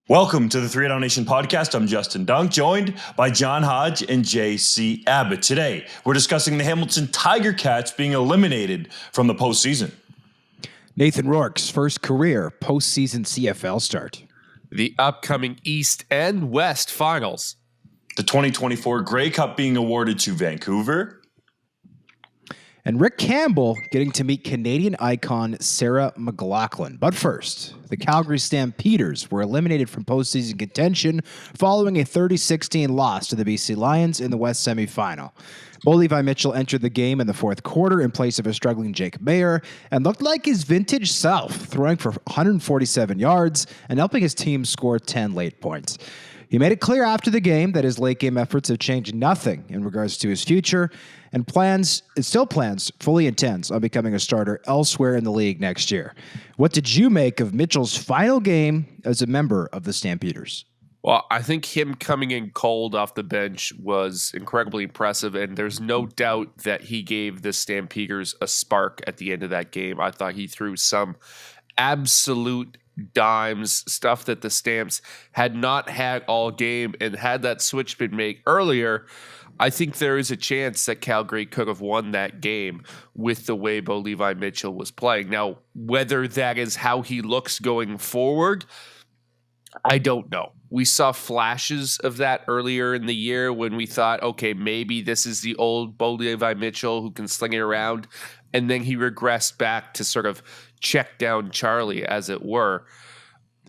Welcome to the 3 Down Nation podcast. I'm Justin Dunk, joined by John Hodge and JC Abbott. Today, we're discussing the Hamilton Tiger Cats being eliminated from the postseason. Nathan Rourke's first career postseason CFL start. The upcoming East and West finals. The 2024 Grey Cup being awarded to Vancouver. And Rick Campbell getting to meet Canadian icon Sarah McLachlan. But first, the Calgary Stampeders were eliminated from postseason contention following a 30-16 loss to the BC Lions in the West semifinal. Levi Mitchell entered the game in the fourth quarter in place of a struggling Jake Maier and looked like his vintage self, throwing for 147 yards and helping his team score 10 late points. He made it clear after the game that his late game efforts have changed nothing in regards to his future and fully intends on becoming a starter elsewhere in the league next year. What did you make of Mitchell's final game as a member of the Stampeders? Well, I think him coming in cold off the bench was incredibly impressive, and there's no doubt that he gave the Stampeders a spark at the end of that game. I thought he threw some absolute dimes, stuff that the Stamps had not had all game, and had that switch been made earlier, I think there is a chance that Calgary could have won that game with the way Levi Mitchell was playing. Now, whether that is how he looks going forward, I don't know. We saw flashes of that earlier in the year when we thought, okay, maybe this is the old Levi Mitchell who can sling it around. And then he regressed back to sort of check down Charlie, as it were.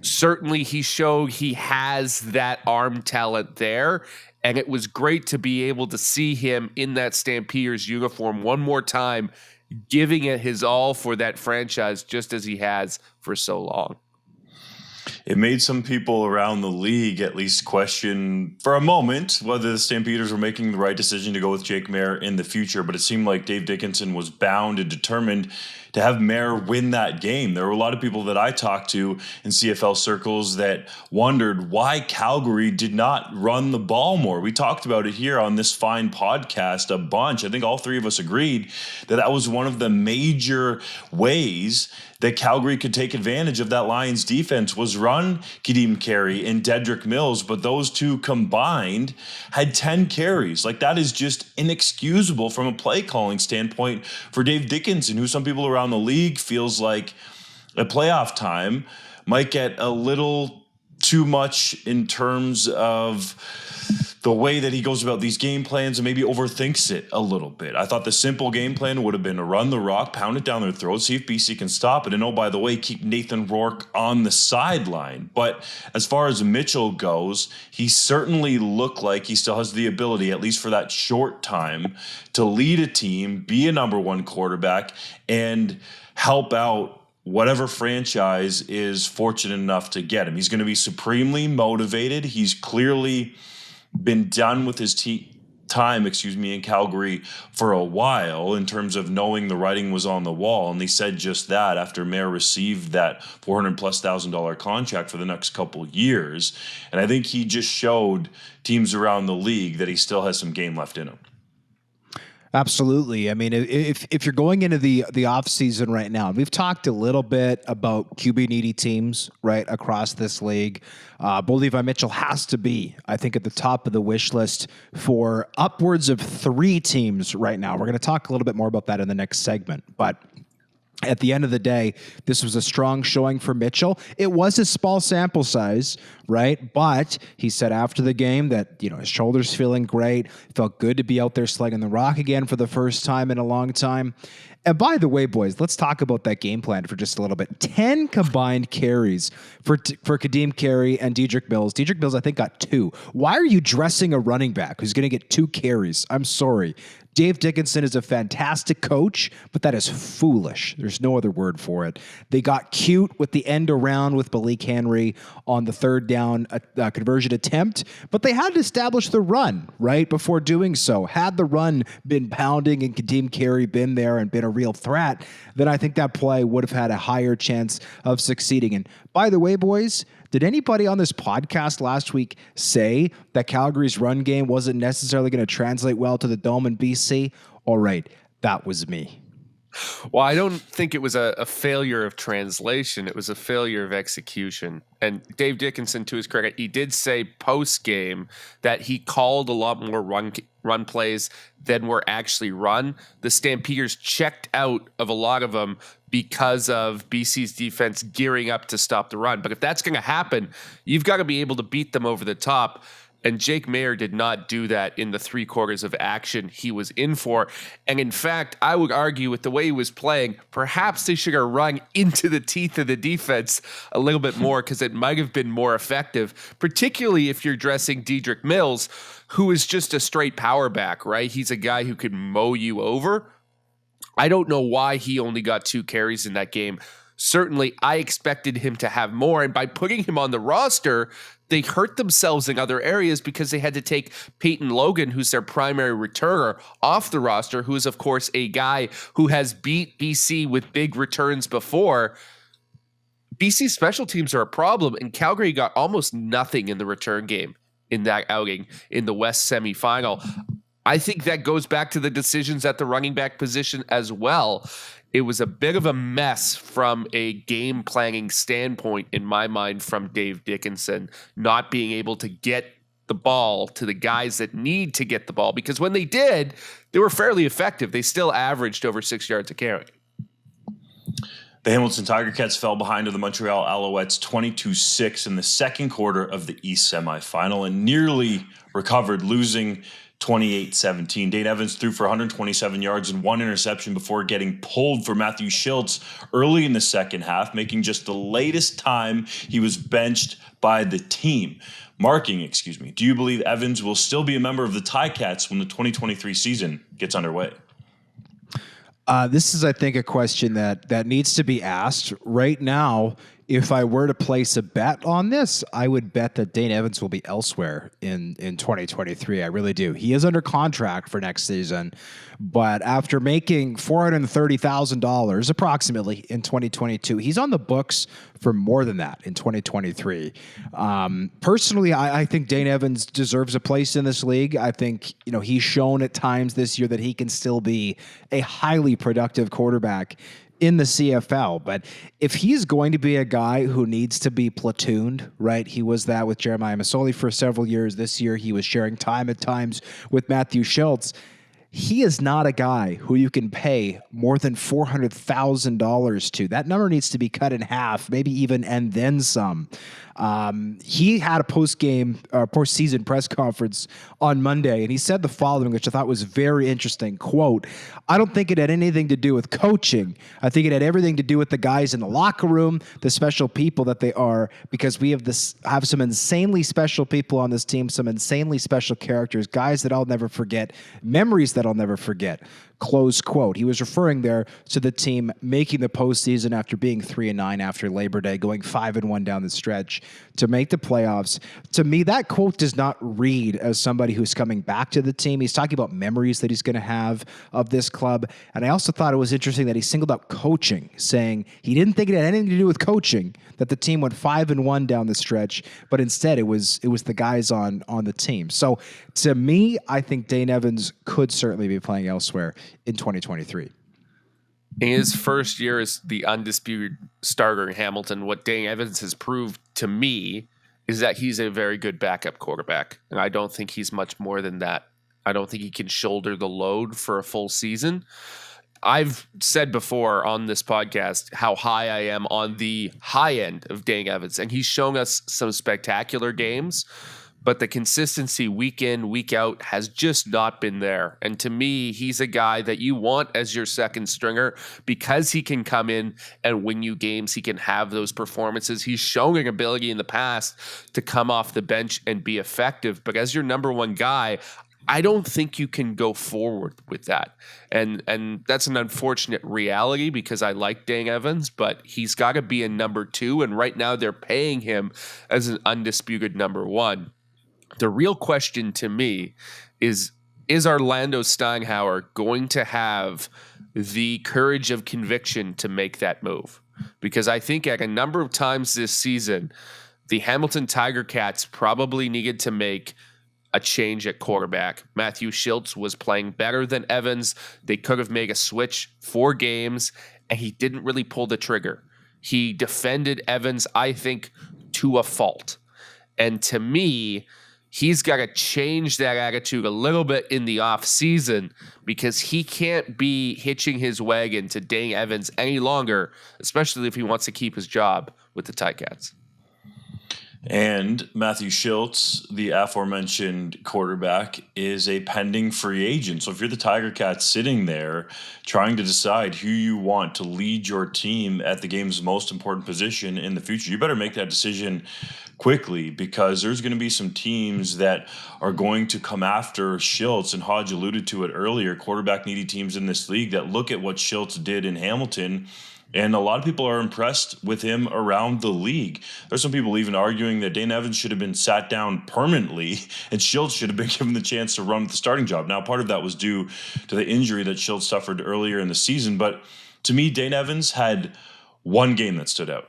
Certainly he showed he has that arm talent there. And it was great to be able to see him in that Stampeders uniform one more time, giving it his all for that franchise, just as he has for so long. It made some people around the league at least question for a moment whether the Stampeders were making the right decision to go with Jake Maier in the future, but it seemed like Dave Dickinson was bound and determined to have Maier win that game. There were a lot of people that I talked to in CFL circles that wondered why Calgary did not run the ball more. We talked about it here on this fine podcast a bunch. I think all three of us agreed that that was one of the major ways that Calgary could take advantage of that Lions defense was run Kadeem Carey and Dedrick Mills, but those two combined had 10 carries. Like, that is just inexcusable from a play calling standpoint for Dave Dickinson, who some people around the league feels like at playoff time might get a little too much in terms of the way that he goes about these game plans and maybe overthinks it a little bit. I thought the simple game plan would have been to run the rock, pound it down their throats, see if BC can stop it, and oh, by the way, keep Nathan Rourke on the sideline. But as far as Mitchell goes, he certainly looked like he still has the ability, at least for that short time, to lead a team, be a number one quarterback, and help out whatever franchise is fortunate enough to get him. He's going to be supremely motivated. He's clearly been done with his time in Calgary for a while in terms of knowing the writing was on the wall. And he said just that after Maier received that $400,000+ contract for the next couple of years. And I think he just showed teams around the league that he still has some game left in him. Absolutely. I mean, if you're going into the off season right now, we've talked a little bit about QB needy teams right across this league. Levi Mitchell has to be, I think, at the top of the wish list for upwards of 3 teams right now. We're going to talk a little bit more about that in the next segment, but at the end of the day, this was a strong showing for Mitchell. It was a small sample size, right? But he said after the game that, his shoulder's feeling great. Felt good to be out there slinging the rock again for the first time in a long time. And by the way, boys, let's talk about that game plan for just a little bit. 10 combined carries for Kadeem Carey and Dedrick Mills. Dedrick Mills, I think, got 2. Why are you dressing a running back who's going to get 2 carries? I'm sorry. Dave Dickinson is a fantastic coach, but that is foolish. There's no other word for it. They got cute with the end around with Malik Henry on the third down conversion attempt, but they had to establish the run, right, before doing so. Had the run been pounding and Kadeem Carey been there and been a real threat, then I think that play would have had a higher chance of succeeding. And by the way, boys, did anybody on this podcast last week say that Calgary's run game wasn't necessarily going to translate well to the Dome in BC? All right, that was me. Well, I don't think it was a failure of translation. It was a failure of execution. And Dave Dickinson, to his credit, he did say post-game that he called a lot more run plays than were actually run. The Stampeders checked out of a lot of them because of BC's defense gearing up to stop the run. But if that's going to happen, you've got to be able to beat them over the top. And Jake Maier did not do that in the 3 quarters of action he was in for. And in fact, I would argue with the way he was playing, perhaps they should have run into the teeth of the defense a little bit more because it might have been more effective, particularly if you're dressing Dedrick Mills, who is just a straight power back, right? He's a guy who could mow you over. I don't know why he only got 2 carries in that game. Certainly, I expected him to have more. And by putting him on the roster, they hurt themselves in other areas because they had to take Peyton Logan, who's their primary returner, off the roster, who is, of course, a guy who has beat BC with big returns before. BC special teams are a problem, and Calgary got almost nothing in the return game in that outing in the West semifinal. I think that goes back to the decisions at the running back position as well. It was a bit of a mess from a game planning standpoint, in my mind, from Dave Dickinson, not being able to get the ball to the guys that need to get the ball, because when they did, they were fairly effective. They still averaged over 6 yards a carry. The Hamilton Tiger Cats fell behind to the Montreal Alouettes 22-6 in the second quarter of the East semifinal and nearly recovered, losing 28-17. Dane Evans threw for 127 yards and 1 interception before getting pulled for Matthew Schultz early in the second half, making just the latest time he was benched by the team. Do you believe Evans will still be a member of the Ticats when the 2023 season gets underway? This is, I think, a question that needs to be asked right now. If I were to place a bet on this, I would bet that Dane Evans will be elsewhere in 2023. I really do. He is under contract for next season, but after making $430,000 approximately in 2022, he's on the books for more than that in 2023. Personally, I think Dane Evans deserves a place in this league. I think, he's shown at times this year that he can still be a highly productive quarterback in the CFL. But if he's going to be a guy who needs to be platooned, right? He was that with Jeremiah Masoli for several years. This year, he was sharing time at times with Matthew Schultz. He is not a guy who you can pay more than $400,000 to. That number needs to be cut in half, maybe even and then some. He had a postseason press conference on Monday, and he said the following, which I thought was very interesting. Quote, "I don't think it had anything to do with coaching. I think it had everything to do with the guys in the locker room, the special people that they are, because we have some insanely special people on this team, some insanely special characters, guys that I'll never forget, memories that I'll never forget." Close quote. He was referring there to the team making the postseason after being 3-9 after Labor Day, going 5-1 down the stretch to make the playoffs. To me, that quote does not read as somebody who's coming back to the team. He's talking about memories that he's going to have of this club. And I also thought it was interesting that he singled out coaching, saying he didn't think it had anything to do with coaching, that the team went 5-1 down the stretch, but instead it was the guys on the team. So to me, I think Dane Evans could certainly be playing elsewhere in 2023. In his first year as the undisputed starter in Hamilton, what Dane Evans has proved to me is that he's a very good backup quarterback. And I don't think he's much more than that. I don't think he can shoulder the load for a full season. I've said before on this podcast how high I am on the high end of Dane Evans, and he's shown us some spectacular games, but the consistency week in, week out has just not been there. And to me, he's a guy that you want as your second stringer because he can come in and win you games. He can have those performances. He's shown an ability in the past to come off the bench and be effective. But as your number one guy, I don't think you can go forward with that. And that's an unfortunate reality because I like Dane Evans, but he's got to be a number two. And right now they're paying him as an undisputed number one. The real question to me is Orlando Steinhauer going to have the courage of conviction to make that move? Because I think at a number of times this season, the Hamilton Tiger Cats probably needed to make a change at quarterback. Matthew Schultz was playing better than Evans. They could have made a switch 4 games, and he didn't really pull the trigger. He defended Evans, I think, to a fault. And to me, he's got to change that attitude a little bit in the offseason, because he can't be hitching his wagon to Dane Evans any longer, especially if he wants to keep his job with the Ticats. And Matthew Schultz, the aforementioned quarterback, is a pending free agent. So if you're the Tiger Cats sitting there trying to decide who you want to lead your team at the game's most important position in the future, you better make that decision quickly, because there's going to be some teams that are going to come after Schultz. And Hodge alluded to it earlier, quarterback needy teams in this league that look at what Schultz did in Hamilton. And a lot of people are impressed with him around the league. There's some people even arguing that Dane Evans should have been sat down permanently and Schultz should have been given the chance to run with the starting job. Now, part of that was due to the injury that Schultz suffered earlier in the season. But to me, Dane Evans had one game that stood out.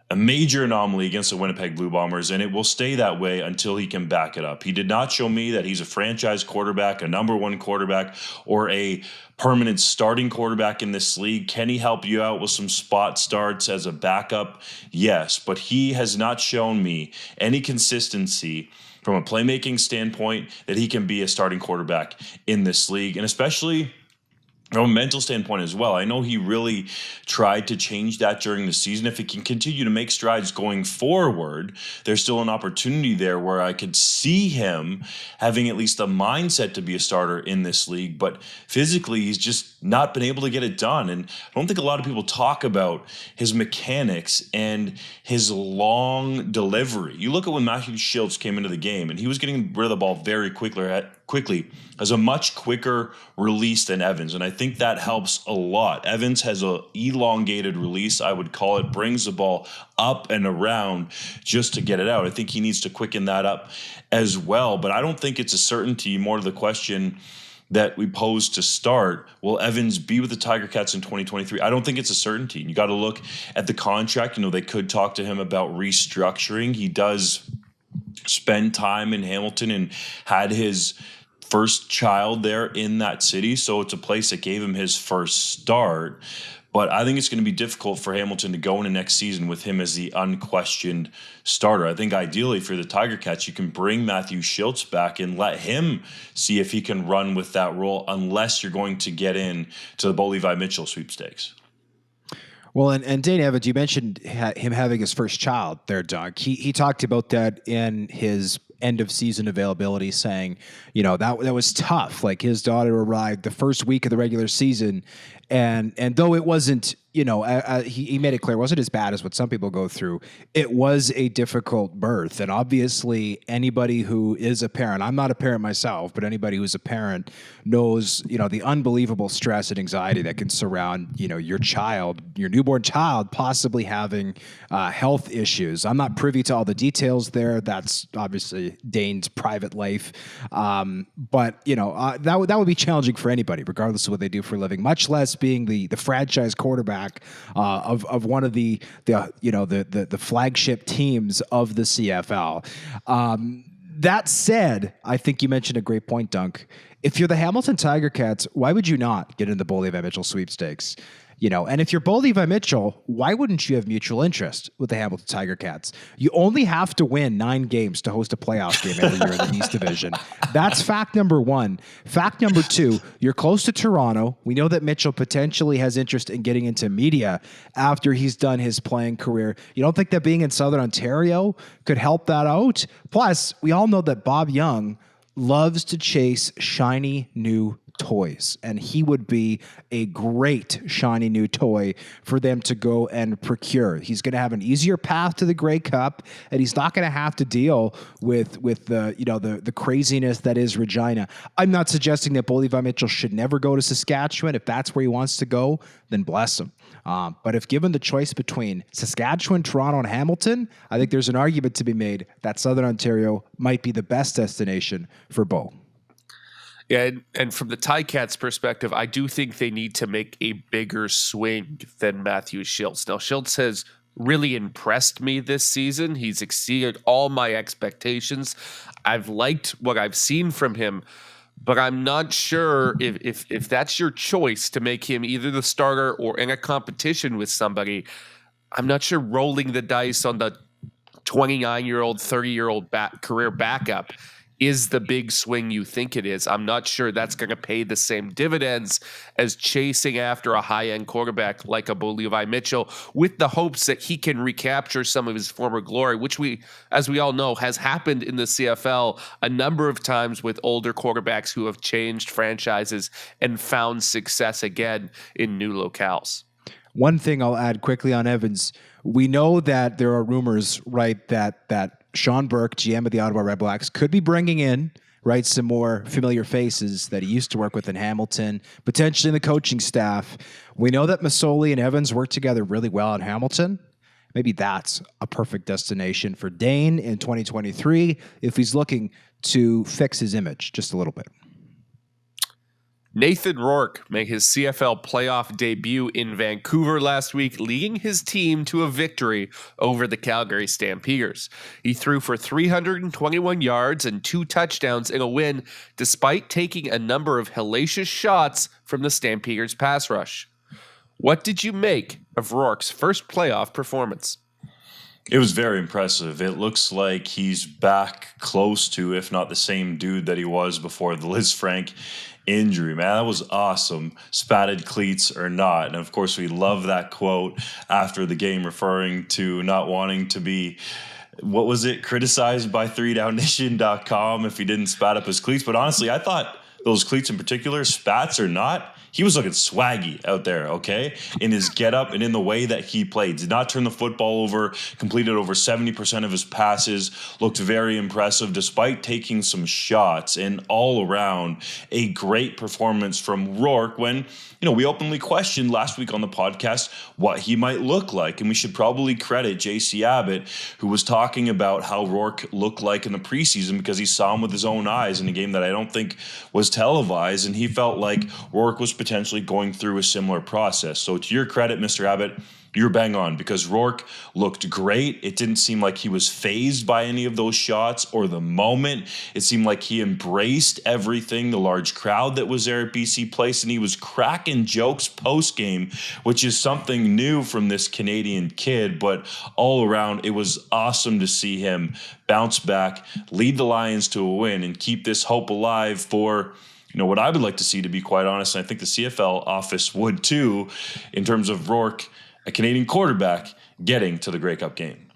A major anomaly against the Winnipeg Blue Bombers, and it will stay that way until he can back it up. He did not show me that he's a franchise quarterback, a number 1 quarterback, or a permanent starting quarterback in this league. Can he help you out with some spot starts as a backup? Yes, but he has not shown me any consistency from a playmaking standpoint that he can be a starting quarterback in this league, and especially from a mental standpoint as well. I know he really tried to change that during the season. If he can continue to make strides going forward, there's still an opportunity there where I could see him having at least a mindset to be a starter in this league. But physically, he's just not been able to get it done. And I don't think a lot of people talk about his mechanics and his long delivery. You look at when Matthew Schultz came into the game, and he was getting rid of the ball very quickly, has a much quicker release than Evans. And I think that helps a lot. Evans has a elongated release, I would call it, brings the ball up and around just to get it out. I think he needs to quicken that up as well. But I don't think it's a certainty. More to the question that we posed to start, will Evans be with the Tiger Cats in 2023? I don't think it's a certainty. You got to look at the contract. They could talk to him about restructuring. He does spend time in Hamilton and had his first child there in that city. So it's a place that gave him his first start. But I think it's going to be difficult for Hamilton to go into next season with him as the unquestioned starter. I think ideally for the Tiger Cats, you can bring Matthew Schultz back and let him see if he can run with that role, unless you're going to get in to the Levi Mitchell sweepstakes. Well, and Dane Evans, you mentioned him having his first child there, Doug. He talked about that in his end of season availability, saying, that was tough. Like, his daughter arrived the first week of the regular season, and though it wasn't, he made it clear it wasn't as bad as what some people go through. It was a difficult birth, and obviously anybody who is a parent, I'm not a parent myself, but anybody who's a parent knows, the unbelievable stress and anxiety that can surround, your child, your newborn child, possibly having health issues. I'm not privy to all the details there. That's obviously Dane's private life, but that would be challenging for anybody, regardless of what they do for a living, much less being the franchise quarterback of one of the flagship teams of the CFL. That said, I think you mentioned a great point, Dunk. If you're the Hamilton Tiger Cats, why would you not get into the Levi Mitchell sweepstakes? And if you're Levi Mitchell, why wouldn't you have mutual interest with the Hamilton Tiger Cats? You only have to win 9 games to host a playoff game every year in the East Division. That's fact number 1. Fact number 2, you're close to Toronto. We know that Mitchell potentially has interest in getting into media after he's done his playing career. You don't think that being in Southern Ontario could help that out? Plus, we all know that Bob Young loves to chase shiny new toys, and he would be a great shiny new toy for them to go and procure. He's going to have an easier path to the Grey Cup, and he's not going to have to deal with the craziness that is Regina. I'm not suggesting that Levi Mitchell should never go to Saskatchewan. If that's where he wants to go, then bless him. But if given the choice between Saskatchewan, Toronto, and Hamilton, I think there's an argument to be made that Southern Ontario might be the best destination for Bo. Yeah, and from the Ticats' perspective, I do think they need to make a bigger swing than Matthew Schultz. Now, Schultz has really impressed me this season. He's exceeded all my expectations. I've liked what I've seen from him, but I'm not sure if that's your choice to make him either the starter or in a competition with somebody. I'm not sure rolling the dice on the 29-year-old, 30-year-old career backup is the big swing you think it is. I'm not sure that's going to pay the same dividends as chasing after a high-end quarterback like a Levi Mitchell with the hopes that he can recapture some of his former glory, which as we all know, has happened in the CFL a number of times with older quarterbacks who have changed franchises and found success again in new locales. One thing I'll add quickly on Evans, we know that there are rumors, right, that Sean Burke, GM of the Ottawa Redblacks, could be bringing in, right, some more familiar faces that he used to work with in Hamilton, potentially in the coaching staff. We know that Masoli and Evans work together really well in Hamilton. Maybe that's a perfect destination for Dane in 2023 if he's looking to fix his image just a little bit. Nathan Rourke made his CFL playoff debut in Vancouver last week, leading his team to a victory over the Calgary Stampeders. He threw for 321 yards and 2 touchdowns in a win, despite taking a number of hellacious shots from the Stampeders' pass rush. What did you make of Rourke's first playoff performance? It was very impressive. It looks like he's back close to, if not the same dude that he was before the Liz Frank injury. Man, that was awesome. Spatted cleats or not. And of course, we love that quote after the game referring to not wanting to be, what was it, criticized by 3downnation.com if he didn't spat up his cleats. But honestly, I thought those cleats in particular, spats or not, he was looking swaggy out there, okay? In his getup and in the way that he played. Did not turn the football over, completed over 70% of his passes, looked very impressive despite taking some shots, and all around a great performance from Rourke when, we openly questioned last week on the podcast what he might look like. And we should probably credit JC Abbott, who was talking about how Rourke looked like in the preseason because he saw him with his own eyes in a game that I don't think was televised. And he felt like Rourke was potentially going through a similar process. So to your credit, Mr. Abbott, you're bang on because Rourke looked great. It didn't seem like he was fazed by any of those shots or the moment. It seemed like he embraced everything, the large crowd that was there at BC Place, and he was cracking jokes post-game, which is something new from this Canadian kid. But all around, it was awesome to see him bounce back, lead the Lions to a win, and keep this hope alive for what I would like to see, to be quite honest, and I think the CFL office would too, in terms of Rourke, a Canadian quarterback, getting to the Grey Cup game.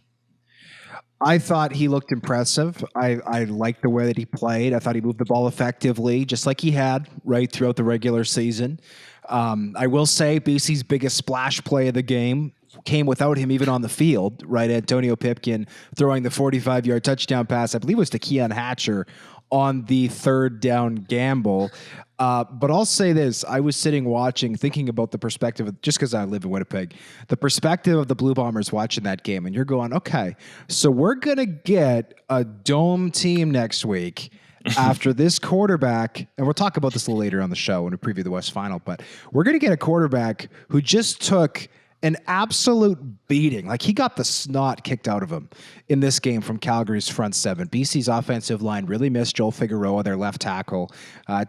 I thought he looked impressive. I liked the way that he played. I thought he moved the ball effectively, just like he had right throughout the regular season. I will say BC's biggest splash play of the game came without him even on the field, right? Antonio Pipkin throwing the 45-yard touchdown pass, I believe it was to Keon Hatcher on the third down gamble. But I'll say this. I was sitting watching, thinking about the perspective, just because I live in Winnipeg, the perspective of the Blue Bombers watching that game. And you're going, okay, so we're going to get a dome team next week after this quarterback, and we'll talk about this a little later on the show when we preview the West Final, but we're going to get a quarterback who just took an absolute beating. Like, he got the snot kicked out of him in this game from Calgary's front seven. BC's offensive line really missed Joel Figueroa, their left tackle.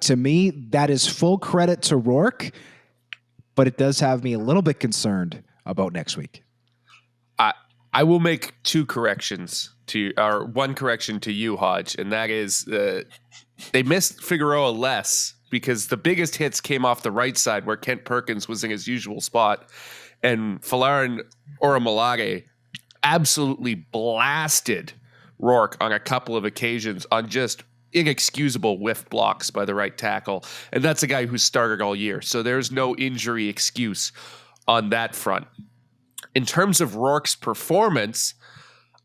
To me, that is full credit to Rourke, but it does have me a little bit concerned about next week. I will make two corrections or one correction to you, Hodge, and that is they missed Figueroa less because the biggest hits came off the right side where Kent Perkins was in his usual spot. And Falarin Oromalage absolutely blasted Rourke on a couple of occasions on just inexcusable whiff blocks by the right tackle. And that's a guy who's started all year. So there's no injury excuse on that front. In terms of Rourke's performance,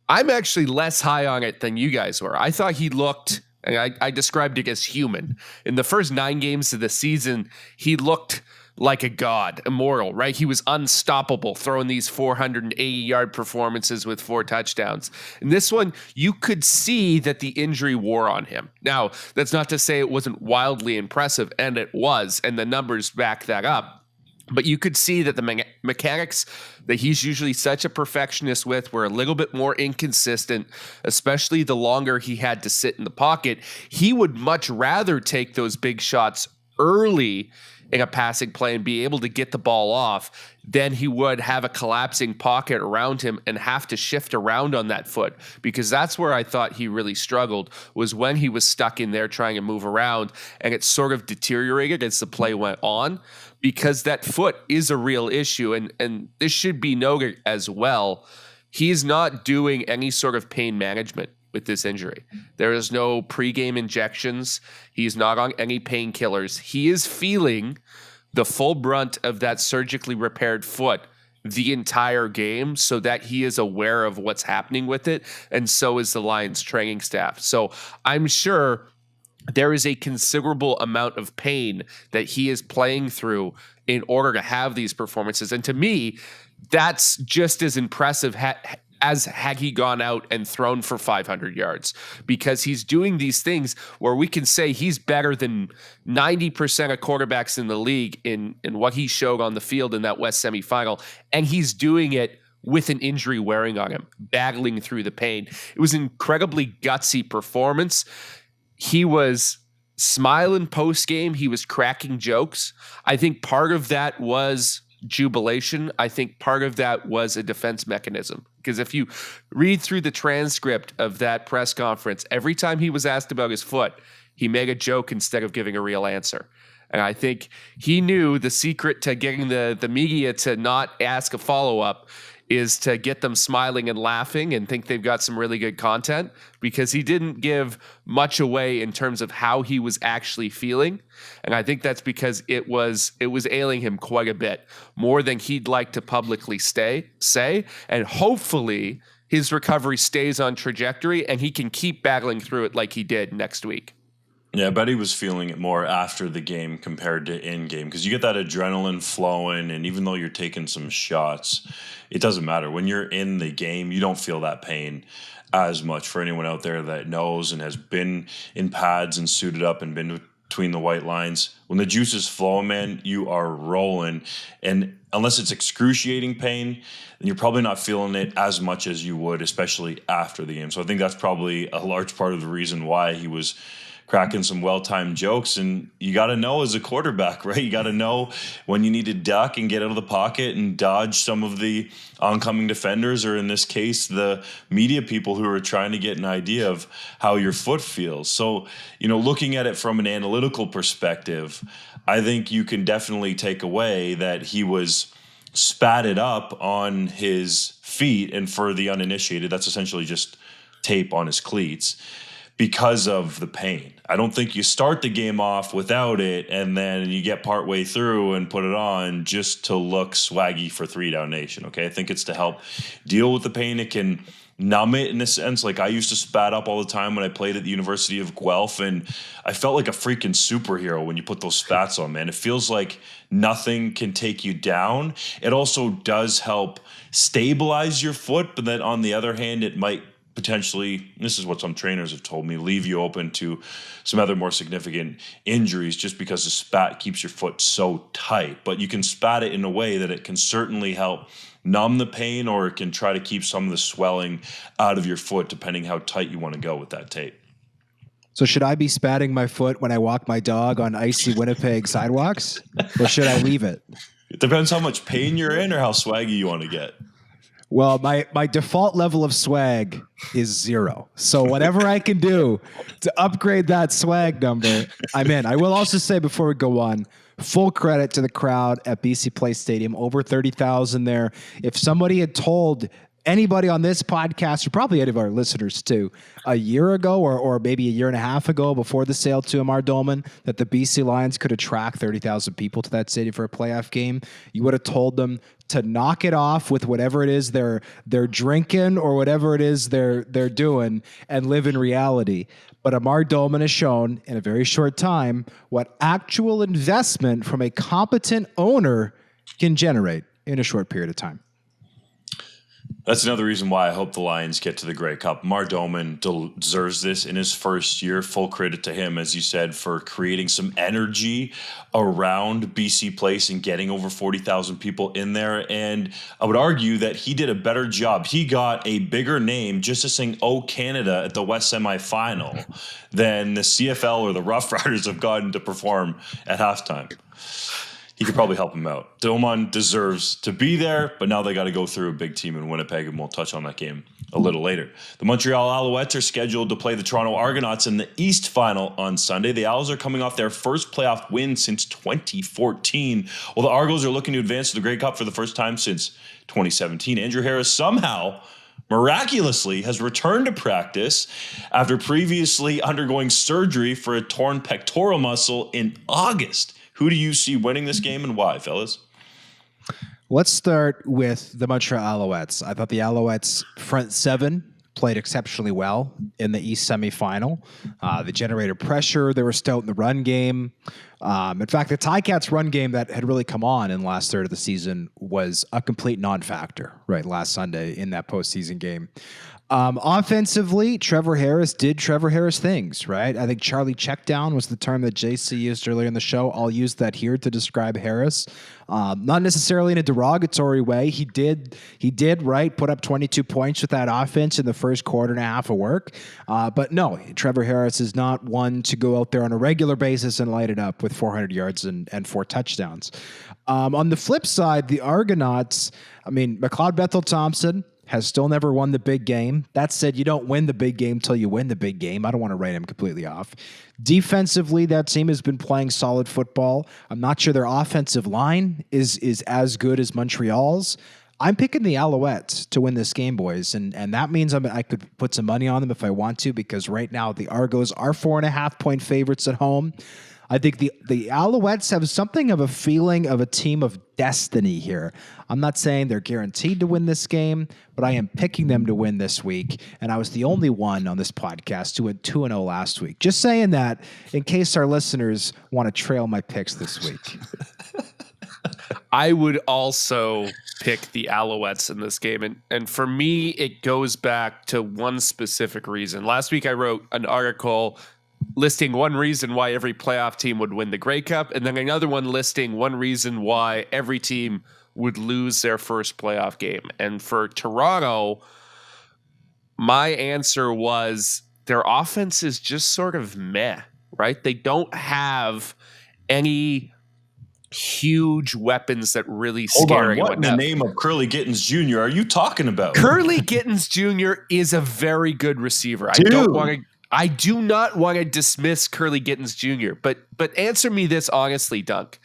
I'm actually less high on it than you guys were. I thought he looked, and I described it as human. In the first 9 games of the season, he looked like a god, immortal, right? He was unstoppable, throwing these 480-yard performances with 4 touchdowns. In this one, you could see that the injury wore on him. Now, that's not to say it wasn't wildly impressive, and it was, and the numbers back that up. But you could see that the mechanics that he's usually such a perfectionist with were a little bit more inconsistent, especially the longer he had to sit in the pocket. He would much rather take those big shots early in a passing play and be able to get the ball off than he would have a collapsing pocket around him and have to shift around on that foot, because that's where I thought he really struggled, was when he was stuck in there trying to move around, and it sort of deteriorated as the play went on, because that foot is a real issue. And this should be noted as well. He's not doing any sort of pain management with this injury. There is no pregame injections. He's not on any painkillers. He is feeling the full brunt of that surgically repaired foot the entire game, so that he is aware of what's happening with it. And so is the Lions training staff. So I'm sure there is a considerable amount of pain that he is playing through in order to have these performances. And to me, that's just as impressive as had he gone out and thrown for 500 yards, because he's doing these things where we can say he's better than 90% of quarterbacks in the league in what he showed on the field in that West semifinal. And he's doing it with an injury wearing on him, battling through the pain. It was an incredibly gutsy performance. He was smiling post game. He was cracking jokes. I think part of that was jubilation. I think part of that was a defense mechanism, because if you read through the transcript of that press conference, every time he was asked about his foot, he made a joke instead of giving a real answer. And I think he knew the secret to getting the media to not ask a follow-up is to get them smiling and laughing and think they've got some really good content, because he didn't give much away in terms of how he was actually feeling. And I think that's because it was ailing him quite a bit, more than he'd like to publicly say. And hopefully his recovery stays on trajectory and he can keep battling through it like he did next week. Yeah, I bet he was feeling it more after the game compared to in-game, because you get that adrenaline flowing, and even though you're taking some shots, it doesn't matter. When you're in the game, you don't feel that pain as much. For anyone out there that knows and has been in pads and suited up and been between the white lines, when the juice is flowing, man, you are rolling. And unless it's excruciating pain, then you're probably not feeling it as much as you would, especially after the game. So I think that's probably a large part of the reason why he was cracking some well-timed jokes. And you got to know as a quarterback, right? You got to know when you need to duck and get out of the pocket and dodge some of the oncoming defenders, or in this case, the media people who are trying to get an idea of how your foot feels. So, looking at it from an analytical perspective, I think you can definitely take away that he was spatted up on his feet. And for the uninitiated, that's essentially just tape on his cleats, because of the pain. I don't think you start the game off without it and then you get partway through and put it on just to look swaggy for 3 Down Nation, okay? I think it's to help deal with the pain. It can numb it in a sense. Like, I used to spat up all the time when I played at the University of Guelph, and I felt like a freaking superhero when you put those spats on, man. It feels like nothing can take you down. It also does help stabilize your foot, but then on the other hand, it might potentially, this is what some trainers have told me, leave you open to some other more significant injuries, just because the spat keeps your foot so tight. But you can spat it in a way that it can certainly help numb the pain, or it can try to keep some of the swelling out of your foot, depending how tight you want to go with that tape. So should I be spatting my foot when I walk my dog on icy Winnipeg sidewalks, or should I leave it? It depends how much pain you're in or how swaggy you want to get. Well, my default level of swag is 0. So whatever I can do to upgrade that swag number, I'm in. I will also say, before we go on, full credit to the crowd at BC Place Stadium, over 30,000 there. If somebody had told anybody on this podcast, or probably any of our listeners too, a year ago or maybe a year and a half ago, before the sale to Amar Dolman, that the BC Lions could attract 30,000 people to that stadium for a playoff game, you would have told them to knock it off with whatever it is they're drinking or whatever it is they're doing, and live in reality. But Amar Dolman has shown in a very short time what actual investment from a competent owner can generate in a short period of time. That's another reason why I hope the Lions get to the Grey Cup. Mar Doman deserves this in his first year. Full credit to him, as you said, for creating some energy around BC Place and getting over 40,000 people in there. And I would argue that he did a better job. He got a bigger name just to sing "Oh Canada" at the West semifinal than the CFL or the Rough Riders have gotten to perform at halftime. He could probably help him out. Doman deserves to be there, but now they got to go through a big team in Winnipeg, and we'll touch on that game a little later. The Montreal Alouettes are scheduled to play the Toronto Argonauts in the East Final on Sunday. The Owls are coming off their first playoff win since 2014, while the Argos are looking to advance to the Grey Cup for the first time since 2017. Andrew Harris somehow, miraculously, has returned to practice after previously undergoing surgery for a torn pectoral muscle in August. Who do you see winning this game and why, fellas? Let's start with the Montreal Alouettes. I thought the Alouettes front seven played exceptionally well in the East semifinal. They generated pressure. They were stout in the run game. In fact, the Ticats run game that had really come on in the last third of the season was a complete non-factor, right, last Sunday in that postseason game. Offensively, Trevor Harris did Trevor Harris things, right? I think Charlie checkdown was the term that JC used earlier in the show. I'll use that here to describe Harris. Not necessarily in a derogatory way. He did, right, put up 22 points with that offense in the first quarter and a half of work. But no, Trevor Harris is not one to go out there on a regular basis and light it up with 400 yards and 4 touchdowns. On the flip side, the Argonauts, I mean, McLeod Bethel-Thompson has still never won the big game. That said, you don't win the big game till you win the big game. I don't want to write him completely off. Defensively, that team has been playing solid football. I'm not sure their offensive line is as good as Montreal's. I'm picking the Alouettes to win this game, boys, and that means I could put some money on them if I want to, because right now the Argos are 4.5-point favorites at home. I think the Alouettes have something of a feeling of a team of destiny here. I'm not saying they're guaranteed to win this game, but I am picking them to win this week. And I was the only one on this podcast who went 2-0 last week. Just saying that in case our listeners want to trail my picks this week. I would also pick the Alouettes in this game. And for me, it goes back to one specific reason. Last week, I wrote an article listing one reason why every playoff team would win the Grey Cup, and then another one listing one reason why every team would lose their first playoff game. And for Toronto, my answer was their offense is just sort of meh, right? They don't have any huge weapons that really scare anyone. What in the name of Curly Gittens Jr. are you talking about? Curly Gittens Jr. is a very good receiver. I do not want to dismiss Curly Gittens Jr., but answer me this honestly, Dunk.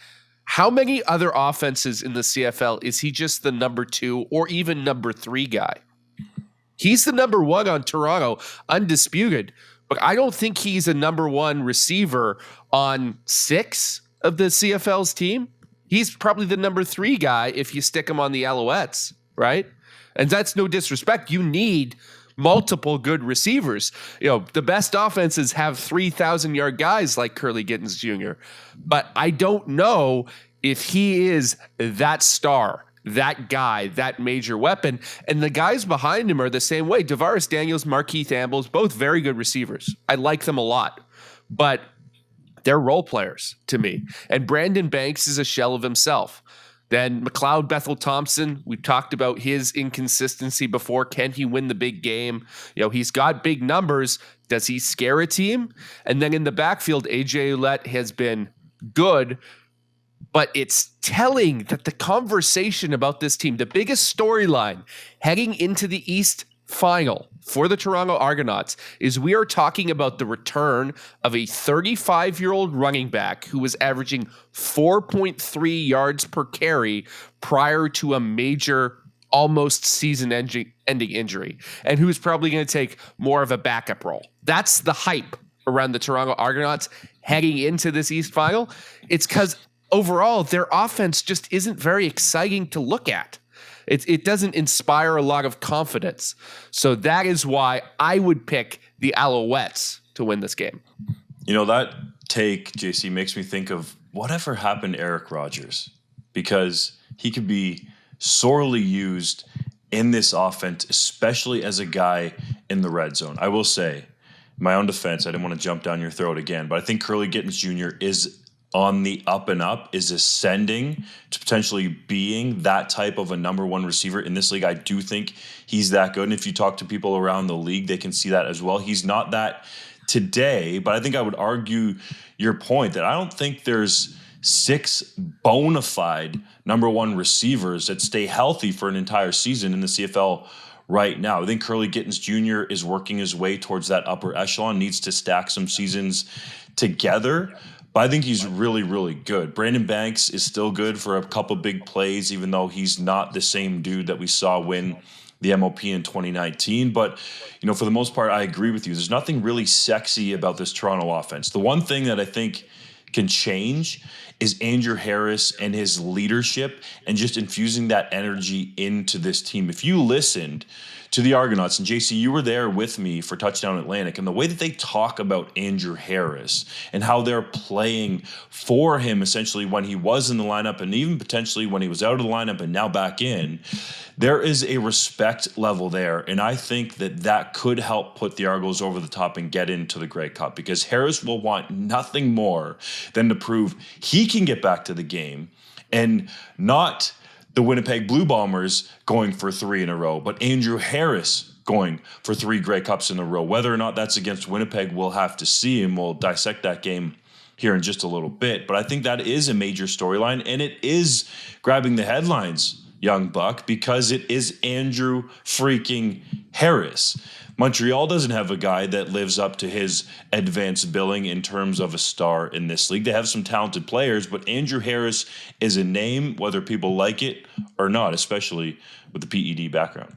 How many other offenses in the CFL is he just the number 2 or even number 3 guy? He's the number 1 on Toronto, undisputed, but I don't think he's a number 1 receiver on 6 of the CFL's team. He's probably the number 3 guy if you stick him on the Alouettes, right? And that's no disrespect. You need multiple good receivers. You know, the best offenses have 3,000-yard guys like Curly Gittens Jr., but I don't know if he is that star, that guy, that major weapon. And the guys behind him are the same way. Tavares Daniels, Markeith Ambles, both very good receivers. I like them a lot, but they're role players to me. And Brandon Banks is a shell of himself. Then McLeod Bethel-Thompson, we talked about his inconsistency before. Can he win the big game? You know, he's got big numbers. Does he scare a team? And then in the backfield, AJ Ouellette has been good, but it's telling that the conversation about this team, the biggest storyline heading into the East Final for the Toronto Argonauts, is we are talking about the return of a 35-year-old running back who was averaging 4.3 yards per carry prior to a major, almost season-ending injury, and who's probably going to take more of a backup role. That's the hype around the Toronto Argonauts heading into this East Final. It's because overall, their offense just isn't very exciting to look at. It doesn't inspire a lot of confidence. So that is why I would pick the Alouettes to win this game. You know, that take, JC, makes me think of whatever happened to Eric Rogers, because he could be sorely used in this offense, especially as a guy in the red zone. I will say, my own defense, I didn't want to jump down your throat again, but I think Curly Gittens Jr. is on the up and up, is ascending to potentially being that type of a number one receiver in this league. I do think he's that good. And if you talk to people around the league, they can see that as well. He's not that today, but I think I would argue your point that I don't think there's 6 bona fide number one receivers that stay healthy for an entire season in the CFL right now. I think Curly Gittens Jr. is working his way towards that upper echelon, needs to stack some seasons together. But I think he's really, really good. Brandon Banks is still good for a couple big plays, even though he's not the same dude that we saw win the MOP in 2019. But, for the most part, I agree with you. There's nothing really sexy about this Toronto offense. The one thing that I think can change is Andrew Harris and his leadership and just infusing that energy into this team. If you listened to the Argonauts, and JC, you were there with me for Touchdown Atlantic, and the way that they talk about Andrew Harris and how they're playing for him essentially when he was in the lineup and even potentially when he was out of the lineup and now back in, there is a respect level there. And I think that could help put the Argos over the top and get into the Grey Cup, because Harris will want nothing more than to prove he can get back to the game, and not the Winnipeg Blue Bombers going for 3 in a row, but Andrew Harris going for 3 Grey Cups in a row. Whether or not that's against Winnipeg, we'll have to see, and we'll dissect that game here in just a little bit. But I think that is a major storyline, and it is grabbing the headlines, young buck, because it is Andrew freaking Harris. Montreal doesn't have a guy that lives up to his advanced billing in terms of a star in this league. They have some talented players, but Andrew Harris is a name, whether people like it or not, especially with the PED background.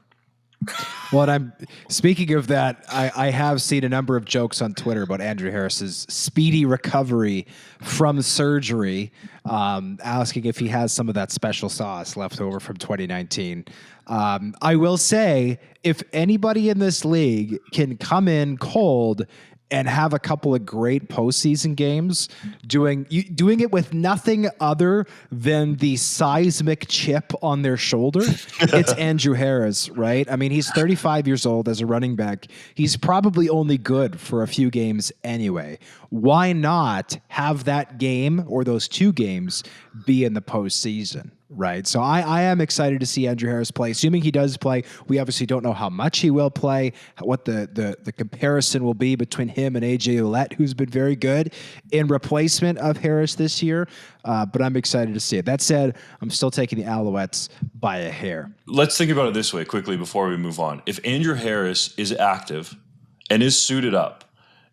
Well, and I'm speaking of that, I have seen a number of jokes on Twitter about Andrew Harris's speedy recovery from surgery, asking if he has some of that special sauce left over from 2019. I will say, if anybody in this league can come in cold and have a couple of great postseason games, doing it with nothing other than the seismic chip on their shoulder, it's Andrew Harris, right? I mean, he's 35 years old as a running back. He's probably only good for a few games anyway. Why not have that game or those 2 games be in the postseason? Right. So I am excited to see Andrew Harris play. Assuming he does play, we obviously don't know how much he will play, what the comparison will be between him and AJ Ouellette, who's been very good in replacement of Harris this year. But I'm excited to see it. That said, I'm still taking the Alouettes by a hair. Let's think about it this way quickly before we move on. If Andrew Harris is active and is suited up,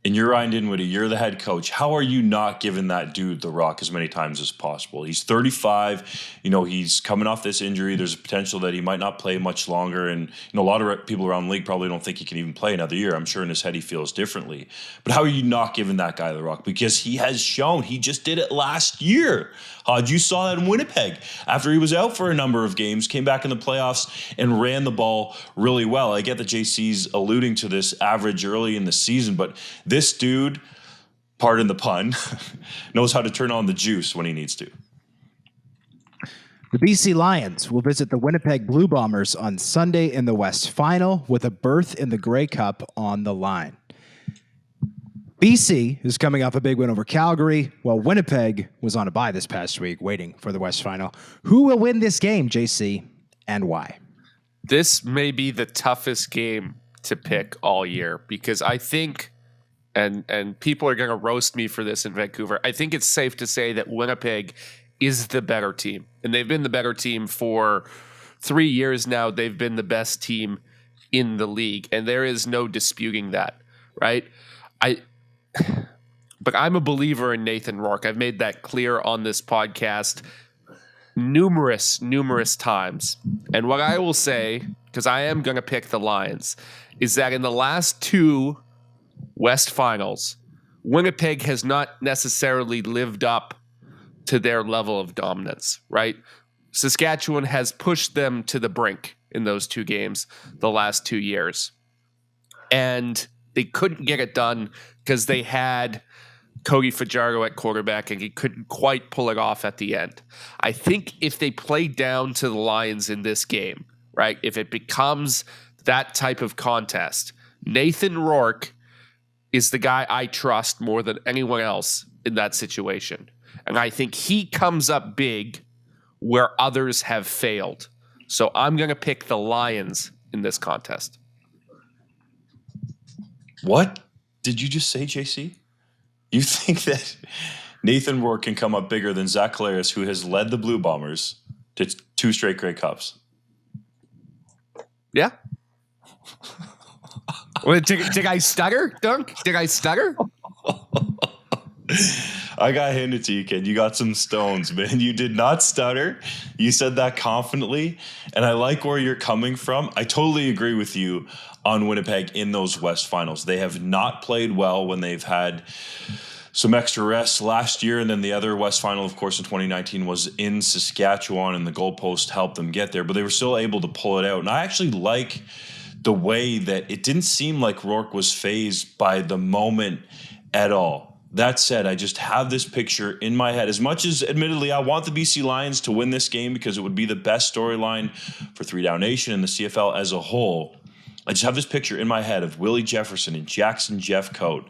and you're Ryan Dinwiddie, you're the head coach, how are you not giving that dude the rock as many times as possible? He's 35. He's coming off this injury. There's a potential that he might not play much longer. And, a lot of people around the league probably don't think he can even play another year. I'm sure in his head he feels differently. But how are you not giving that guy the rock? Because he has shown. He just did it last year. Hodge, you saw that in Winnipeg. After he was out for a number of games, came back in the playoffs and ran the ball really well. I get that JC's alluding to this average early in the season, but this dude, pardon the pun, knows how to turn on the juice when he needs to. The BC Lions will visit the Winnipeg Blue Bombers on Sunday in the West Final with a berth in the Grey Cup on the line. BC is coming off a big win over Calgary, while Winnipeg was on a bye this past week waiting for the West Final. Who will win this game, JC, and why? This may be the toughest game to pick all year, because I think, and people are going to roast me for this in Vancouver, I think it's safe to say that Winnipeg is the better team. And they've been the better team for 3 years now. They've been the best team in the league, and there is no disputing that, right? But I'm a believer in Nathan Rourke. I've made that clear on this podcast numerous times. And what I will say, because I am going to pick the Lions, is that in the last 2 West Finals, Winnipeg has not necessarily lived up to their level of dominance, right? Saskatchewan has pushed them to the brink in those 2 games the last 2 years. And they couldn't get it done because they had Cody Fajardo at quarterback and he couldn't quite pull it off at the end. I think if they play down to the Lions in this game, right? If it becomes that type of contest, Nathan Rourke is the guy I trust more than anyone else in that situation. And I think he comes up big where others have failed. So I'm going to pick the Lions in this contest. What did you just say, JC? You think that Nathan Rourke can come up bigger than Zach Collaros, who has led the Blue Bombers to 2 straight Grey Cups? Yeah. Well, did I stutter, Dunk? Did I stutter? I got handed to you, kid. You got some stones, man. You did not stutter. You said that confidently, and I like where you're coming from. I totally agree with you on Winnipeg in those West Finals. They have not played well when they've had some extra rest last year, and then the other West Final, of course, in 2019 was in Saskatchewan, and the goalpost helped them get there, but they were still able to pull it out. And I actually like the way that it didn't seem like Rourke was fazed by the moment at all. That said, I just have this picture in my head. As much as, admittedly, I want the BC Lions to win this game because it would be the best storyline for 3 Down Nation and the CFL as a whole, I just have this picture in my head of Willie Jefferson and Jackson Jeffcoat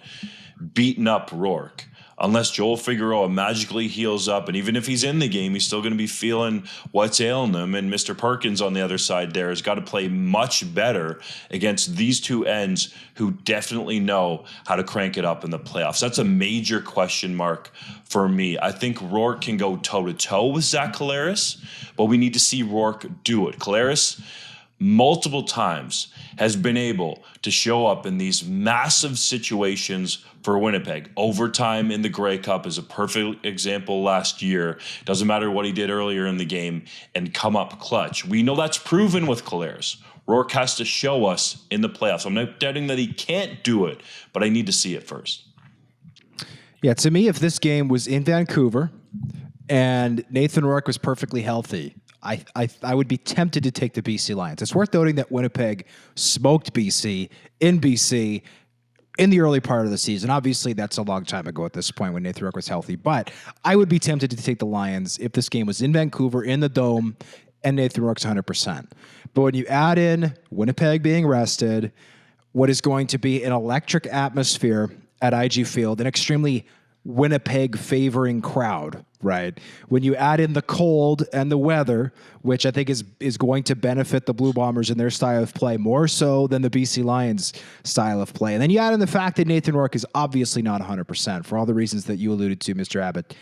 beating up Rourke. Unless Joel Figueroa magically heals up, and even if he's in the game, he's still going to be feeling what's ailing him. And Mr. Perkins on the other side there has got to play much better against these two ends who definitely know how to crank it up in the playoffs. That's a major question mark for me. I think Rourke can go toe-to-toe with Zach Collaros, but we need to see Rourke do it. Collaros multiple times has been able to show up in these massive situations for Winnipeg. Overtime in the Grey Cup is a perfect example last year. Doesn't matter what he did earlier in the game and come up clutch. We know that's proven with Collaros. Rourke has to show us in the playoffs. I'm not doubting that he can't do it, but I need to see it first. Yeah, to me, if this game was in Vancouver and Nathan Rourke was perfectly healthy, I would be tempted to take the BC Lions. It's worth noting that Winnipeg smoked BC in BC in the early part of the season. Obviously, that's a long time ago at this point when Nathan Rourke was healthy, but I would be tempted to take the Lions if this game was in Vancouver, in the Dome, and Nathan Rourke's 100%. But when you add in Winnipeg being rested, what is going to be an electric atmosphere at IG Field, an extremely Winnipeg favoring crowd, right? When you add in the cold and the weather, which I think is going to benefit the Blue Bombers in their style of play more so than the BC Lions style of play. And then you add in the fact that Nathan Rourke is obviously not 100% for all the reasons that you alluded to, Mr. Abbott.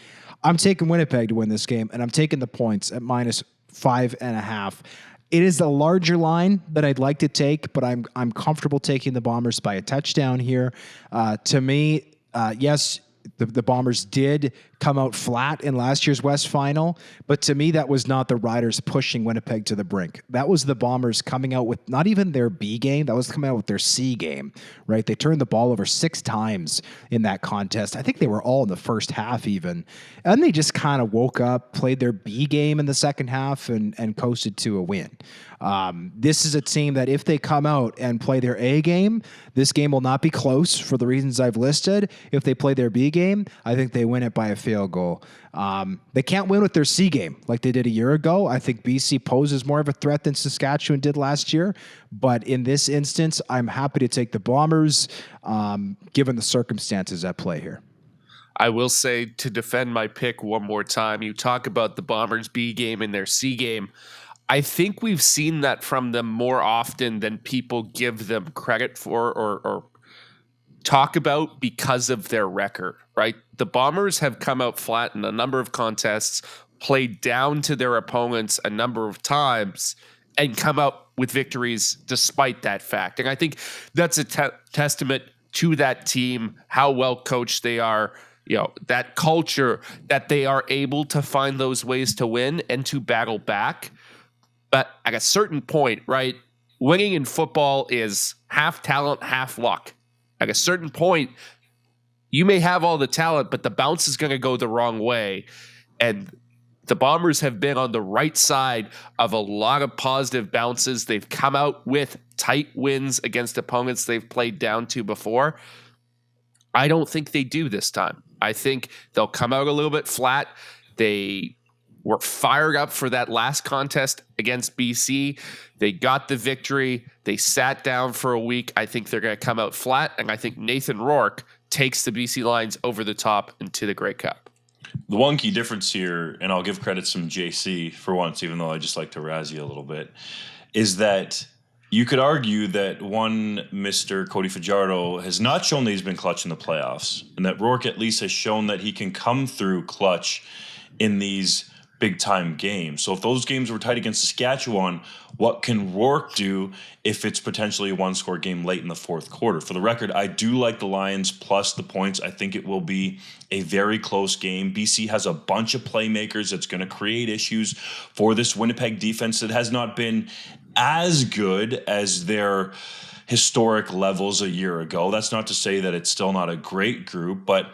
I'm taking Winnipeg to win this game, and I'm taking the points at -5.5. It is a larger line that I'd like to take, but I'm comfortable taking the Bombers by a touchdown here. To me, yes, the Bombers did come out flat in last year's West Final, but to me, that was not the Riders pushing Winnipeg to the brink. That was the Bombers coming out with not even their B game, that was coming out with their C game, right? They turned the ball over 6 times in that contest. I think they were all in the first half even. And they just kind of woke up, played their B game in the second half, and coasted to a win. This is a team that if they come out and play their A game, this game will not be close for the reasons I've listed. If they play their B game, I think they win it by a field goal. They can't win with their C game like they did a year ago. I think BC poses more of a threat than Saskatchewan did last year. But in this instance, I'm happy to take the Bombers, given the circumstances at play here. I will say, to defend my pick one more time, you talk about the Bombers' B game and their C game. I think we've seen that from them more often than people give them credit for or talk about because of their record, right? The Bombers have come out flat in a number of contests, played down to their opponents a number of times, and come out with victories despite that fact. And I think that's a testament to that team, how well coached they are, that culture, that they are able to find those ways to win and to battle back. But at a certain point, right, winning in football is half talent, half luck. At a certain point, you may have all the talent, but the bounce is going to go the wrong way. And the Bombers have been on the right side of a lot of positive bounces. They've come out with tight wins against opponents they've played down to before. I don't think they do this time. I think they'll come out a little bit flat. They were fired up for that last contest against BC. They got the victory. They sat down for a week. I think they're going to come out flat, and I think Nathan Rourke takes the BC Lions over the top into the Grey Cup. The one key difference here, and I'll give credit to JC for once, even though I just like to razz you a little bit, is that you could argue that one Mr. Cody Fajardo has not shown that he's been clutch in the playoffs, and that Rourke at least has shown that he can come through clutch in these big-time games. So if those games were tight against Saskatchewan, what can Rourke do if it's potentially a one-score game late in the fourth quarter? For the record, I do like the Lions plus the points. I think it will be a very close game. BC has a bunch of playmakers that's going to create issues for this Winnipeg defense that has not been as good as their historic levels a year ago. That's not to say that it's still not a great group, but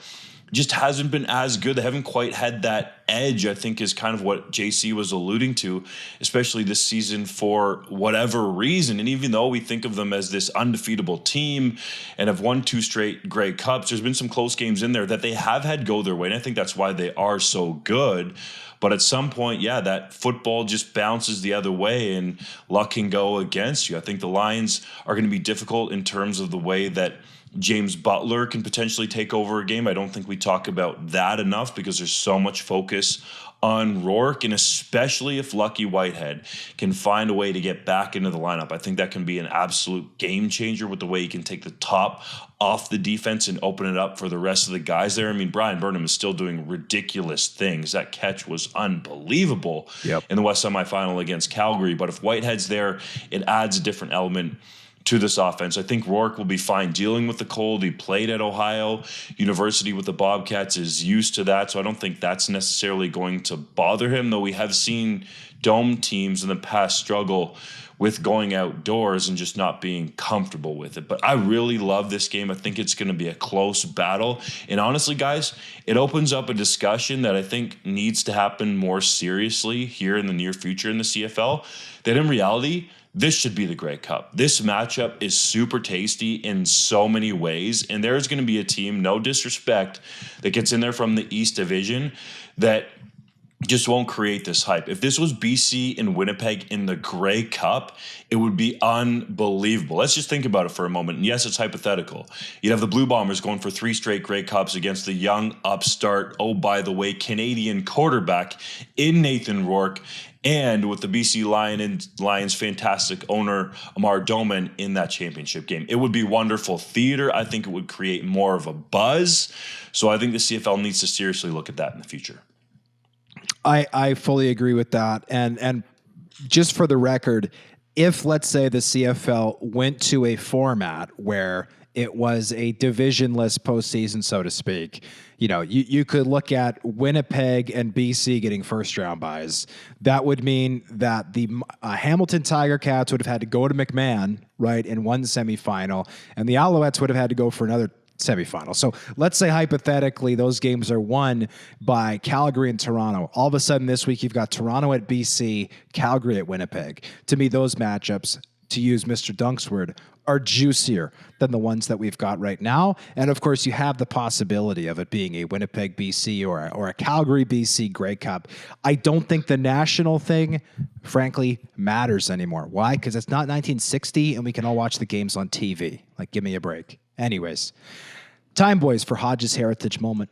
just hasn't been as good. They haven't quite had that edge, I think, is kind of what JC was alluding to, especially this season for whatever reason. And even though we think of them as this undefeatable team and have won 2 straight Grey Cups, there's been some close games in there that they have had go their way. And I think that's why they are so good. But at some point, yeah, that football just bounces the other way and luck can go against you. I think the Lions are going to be difficult in terms of the way that James Butler can potentially take over a game. I don't think we talk about that enough because there's so much focus on Rourke, and especially if Lucky Whitehead can find a way to get back into the lineup. I think that can be an absolute game changer with the way he can take the top off the defense and open it up for the rest of the guys there. I mean, Brian Burnham is still doing ridiculous things. That catch was unbelievable in the West semifinal against Calgary. But if Whitehead's there, it adds a different element to this offense. I think Rourke will be fine dealing with the cold. He played at Ohio University with the Bobcats, is used to that, so I don't think that's necessarily going to bother him, though we have seen dome teams in the past struggle with going outdoors and just not being comfortable with it. But I really love this game. I think it's going to be a close battle. And honestly, guys, it opens up a discussion that I think needs to happen more seriously here in the near future in the CFL, that in reality, this should be the Grey Cup. This matchup is super tasty in so many ways, and there's going to be a team, no disrespect, that gets in there from the East Division that just won't create this hype. If this was BC and Winnipeg in the Grey Cup, it would be unbelievable. Let's just think about it for a moment. And yes, it's hypothetical. You'd have the Blue Bombers going for 3 straight Grey Cups against the young upstart, oh, by the way, Canadian quarterback in Nathan Rourke, and with the BC Lions fantastic owner, Amar Doman, in that championship game. It would be wonderful theater. I think it would create more of a buzz. So I think the CFL needs to seriously look at that in the future. I fully agree with that. And just for the record, if, let's say, the CFL went to a format where it was a divisionless postseason, so to speak, you know, you could look at Winnipeg and BC getting first round buys. That would mean that the Hamilton Tiger Cats would have had to go to McMahon, right, in one semifinal, and the Alouettes would have had to go for another semifinal. So let's say hypothetically those games are won by Calgary and Toronto. All of a sudden this week you've got Toronto at BC, Calgary at Winnipeg. To me, those matchups, to use Mr. Dunk's word, are juicier than the ones that we've got right now. And of course, you have the possibility of it being a Winnipeg BC or a Calgary BC Grey Cup. I don't think the national thing, frankly, matters anymore. Why? Because it's not 1960 and we can all watch the games on TV. Like, give me a break. Anyways, time, boys, for Hodge's heritage moment.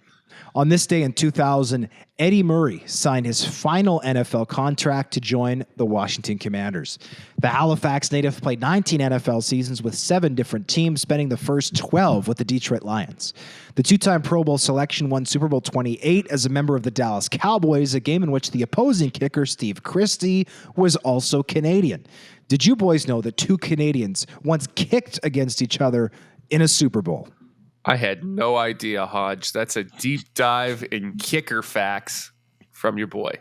On this day in 2000, Eddie Murray signed his final NFL contract to join the Washington Commanders. The Halifax native played 19 NFL seasons with 7 different teams, spending the first 12 with the Detroit Lions. The 2-time Pro Bowl selection won Super Bowl 28 as a member of the Dallas Cowboys, a game in which the opposing kicker, Steve Christie, was also Canadian. Did you boys know that 2 Canadians once kicked against each other in a Super Bowl? I had no idea, Hodge. That's a deep dive in kicker facts from your boy.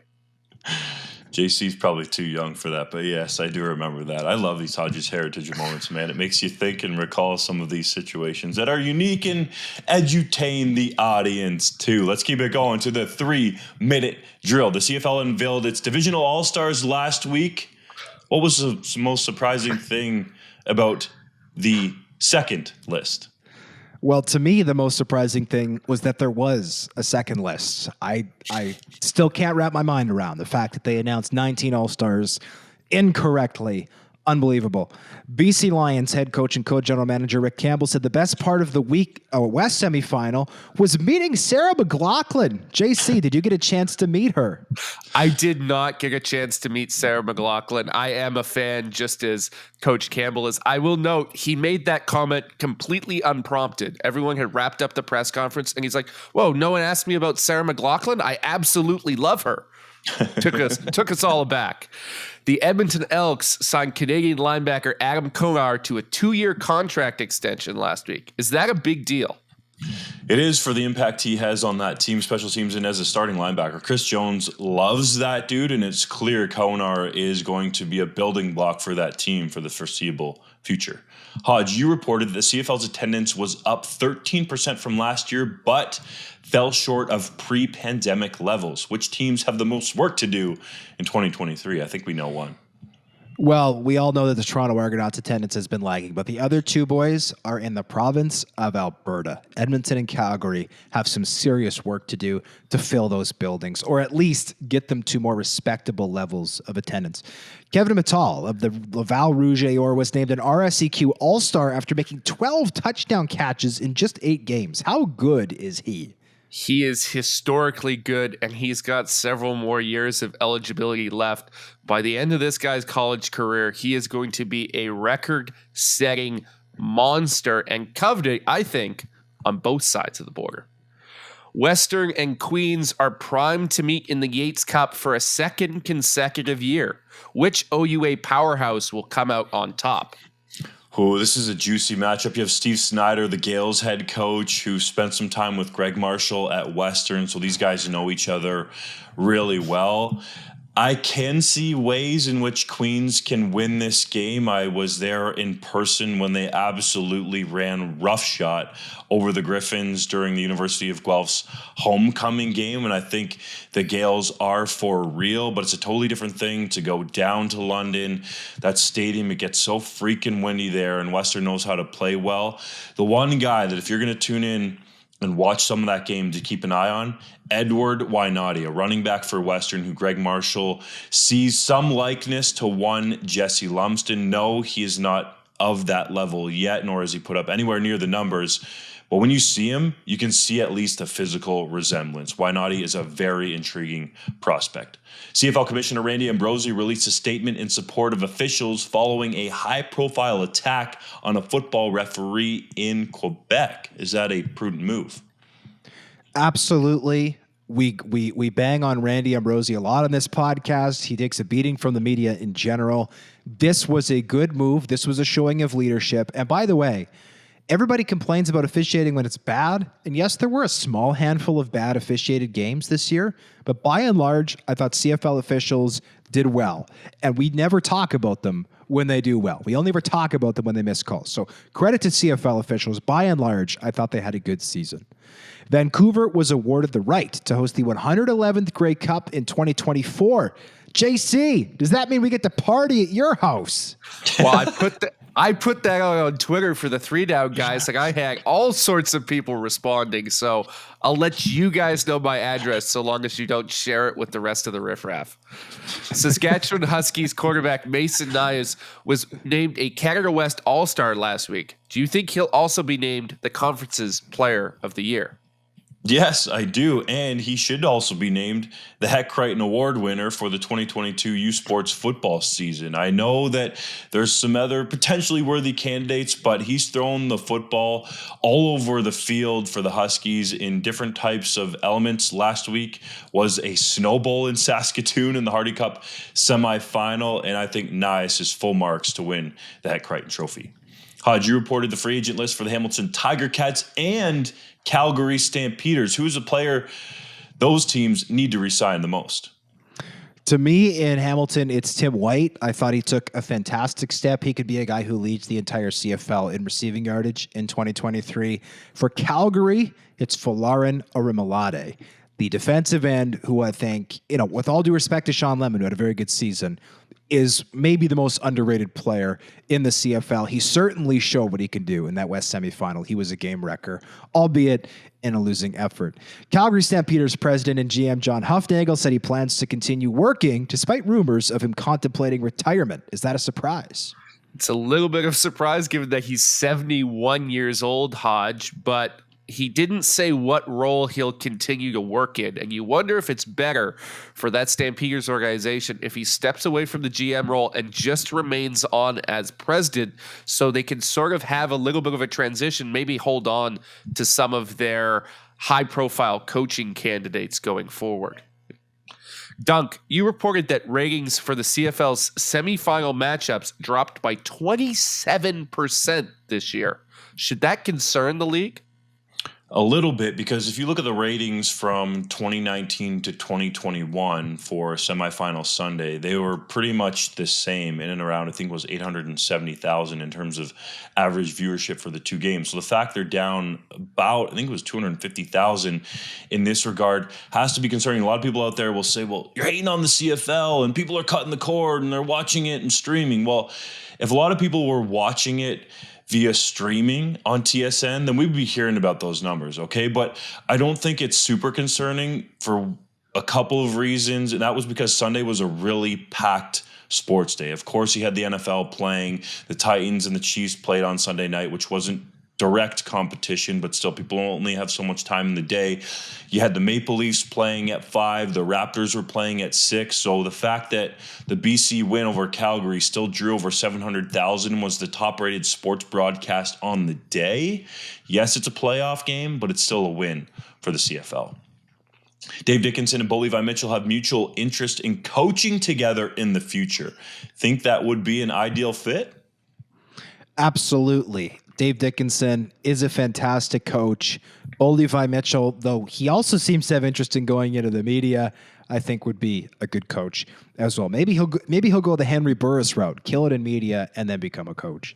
JC's probably too young for that, but yes, I do remember that. I love these Hodge's heritage moments, man. It makes you think and recall some of these situations that are unique and edutain the audience too. Let's keep it going to the 3-minute drill. The CFL unveiled its divisional all-stars last week. What was the most surprising thing about the second list? Well, to me, the most surprising thing was that there was a second list. I still can't wrap my mind around the fact that they announced 19 All-Stars incorrectly. Unbelievable. BC Lions head coach and co-general manager Rick Campbell said the best part of the week West semifinal was meeting Sarah McLachlan. JC, did you get a chance to meet her? I did not get a chance to meet Sarah McLachlan. I am a fan just as Coach Campbell is. I will note he made that comment completely unprompted. Everyone had wrapped up the press conference and he's like, whoa, no one asked me about Sarah McLachlan? I absolutely love her. Took us all aback. The Edmonton Elks signed Canadian linebacker Adam Konar to a 2-year contract extension last week. Is that a big deal? It is for the impact he has on that team, special teams, and as a starting linebacker. Chris Jones loves that dude, and it's clear Konar is going to be a building block for that team for the foreseeable future. Hodge, you reported that the CFL's attendance was up 13% from last year, but fell short of pre-pandemic levels. Which teams have the most work to do in 2023? I think we know one. Well, we all know that the Toronto Argonauts attendance has been lagging, but the other two boys are in the province of Alberta. Edmonton and Calgary have some serious work to do to fill those buildings, or at least get them to more respectable levels of attendance. Kevin Mittal of the Laval Rouge Or was named an RSEQ All-Star after making 12 touchdown catches in just 8 games. How good is he? He is historically good, and he's got several more years of eligibility left. By the end of this guy's college career, he is going to be a record-setting monster and coveted, I think, on both sides of the border. Western and Queens are primed to meet in the Yates Cup for a second consecutive year. Which OUA powerhouse will come out on top? Oh, this is a juicy matchup. You have Steve Snyder, the Gales head coach, who spent some time with Greg Marshall at Western, so these guys know each other really well. I can see ways in which Queens can win this game. I was there in person when they absolutely ran roughshod over the Griffins during the University of Guelph's homecoming game, and I think the Gales are for real, but it's a totally different thing to go down to London. That stadium, it gets so freaking windy there, and Western knows how to play well. The one guy that if you're going to tune in and watch some of that game to keep an eye on, Edward Wainati, a running back for Western who Greg Marshall sees some likeness to one Jesse Lumsden. No, he is not of that level yet, nor has he put up anywhere near the numbers. But when you see him, you can see at least a physical resemblance. Wainati is a very intriguing prospect. CFL Commissioner Randy Ambrosie released a statement in support of officials following a high-profile attack on a football referee in Quebec. Is that a prudent move? Absolutely. We bang on Randy Ambrosie a lot on this podcast. He takes a beating from the media in general. This was a good move. This was a showing of leadership. And by the way, everybody complains about officiating when it's bad. And yes, there were a small handful of bad officiated games this year. But by and large, I thought CFL officials did well. And we never talk about them when they do well. We only ever talk about them when they miss calls. So credit to CFL officials. By and large, I thought they had a good season. Vancouver was awarded the right to host the 111th Grey Cup in 2024. JC, does that mean we get to party at your house? Well, I put that out on Twitter for the 3 Down guys. Like, I had all sorts of people responding, so I'll let you guys know my address so long as you don't share it with the rest of the riffraff. Saskatchewan Huskies quarterback Mason Nyes was named a Canada West All-Star last week. Do you think he'll also be named the conference's Player of the Year? Yes, I do. And he should also be named the Heck Crichton Award winner for the 2022 U Sports football season. I know that there's some other potentially worthy candidates, but he's thrown the football all over the field for the Huskies in different types of elements. Last week was a Snow Bowl in Saskatoon in the Hardy Cup semifinal, and I think Nice is full marks to win the Heck Crichton Trophy. Hodge, you reported the free agent list for the Hamilton Tiger Cats and Calgary Stampeders. Who's a player those teams need to re-sign the most? To me, in Hamilton, it's Tim White. I thought he took a fantastic step. He could be a guy who leads the entire CFL in receiving yardage in 2023. For Calgary, it's Folarin Orimolade. the defensive end, who I think, with all due respect to Sean Lemon, who had a very good season, is maybe the most underrated player in the CFL. He certainly showed what he can do in that West semifinal. He was a game wrecker, albeit in a losing effort. Calgary Stampeders president and GM John Hufnagel said he plans to continue working despite rumors of him contemplating retirement. Is that a surprise? It's a little bit of a surprise given that he's 71 years old, Hodge, but he didn't say what role he'll continue to work in. And you wonder if it's better for that Stampeders organization if he steps away from the GM role and just remains on as president so they can sort of have a little bit of a transition, maybe hold on to some of their high-profile coaching candidates going forward. Dunk, you reported that ratings for the CFL's semifinal matchups dropped by 27% this year. Should that concern the league? A little bit, because if you look at the ratings from 2019 to 2021 for semifinal Sunday, they were pretty much the same, in and around, I think it was 870,000 in terms of average viewership for the two games. So the fact they're down about, I think it was 250,000 in this regard has to be concerning. A lot of people out there will say, well, you're hating on the CFL and people are cutting the cord and they're watching it and streaming. Well, if a lot of people were watching it via streaming on TSN, then we'd be hearing about those numbers, okay? But I don't think it's super concerning for a couple of reasons, and that was because Sunday was a really packed sports day. Of course, you had the NFL playing, the Titans and the Chiefs played on Sunday night, which wasn't direct competition, but still people only have so much time in the day. You had the Maple Leafs playing at 5, the Raptors were playing at 6, so the fact that the BC win over Calgary still drew over 700,000 was the top-rated sports broadcast on the day. Yes, it's a playoff game, but it's still a win for the CFL. Dave Dickinson and Levi Mitchell have mutual interest in coaching together in the future. Think that would be an ideal fit? Absolutely. Dave Dickinson is a fantastic coach. Levi Mitchell, though he also seems to have interest in going into the media, I think would be a good coach as well. Maybe he'll go the Henry Burris route, kill it in media, and then become a coach.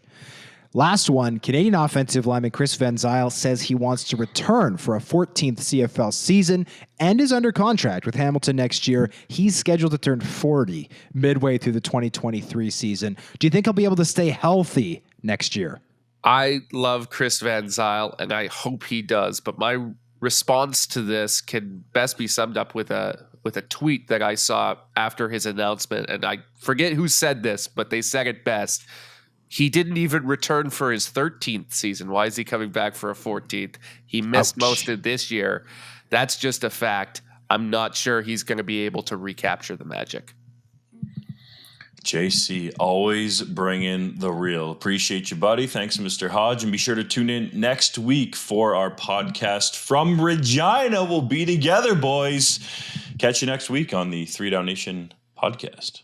Last one, Canadian offensive lineman Chris Van Zyl says he wants to return for a 14th CFL season and is under contract with Hamilton next year. He's scheduled to turn 40 midway through the 2023 season. Do you think he'll be able to stay healthy next year? I love Chris Van Zyl, and I hope he does. But my response to this can best be summed up with a tweet that I saw after his announcement. And I forget who said this, but they said it best. He didn't even return for his 13th season. Why is he coming back for a 14th? He missed most of this year. That's just a fact. I'm not sure he's going to be able to recapture the magic. JC, always bringing the real. Appreciate you, buddy. Thanks, Mr. Hodge. And be sure to tune in next week for our podcast from Regina. We'll be together, boys. Catch you next week on the 3 Down Nation podcast.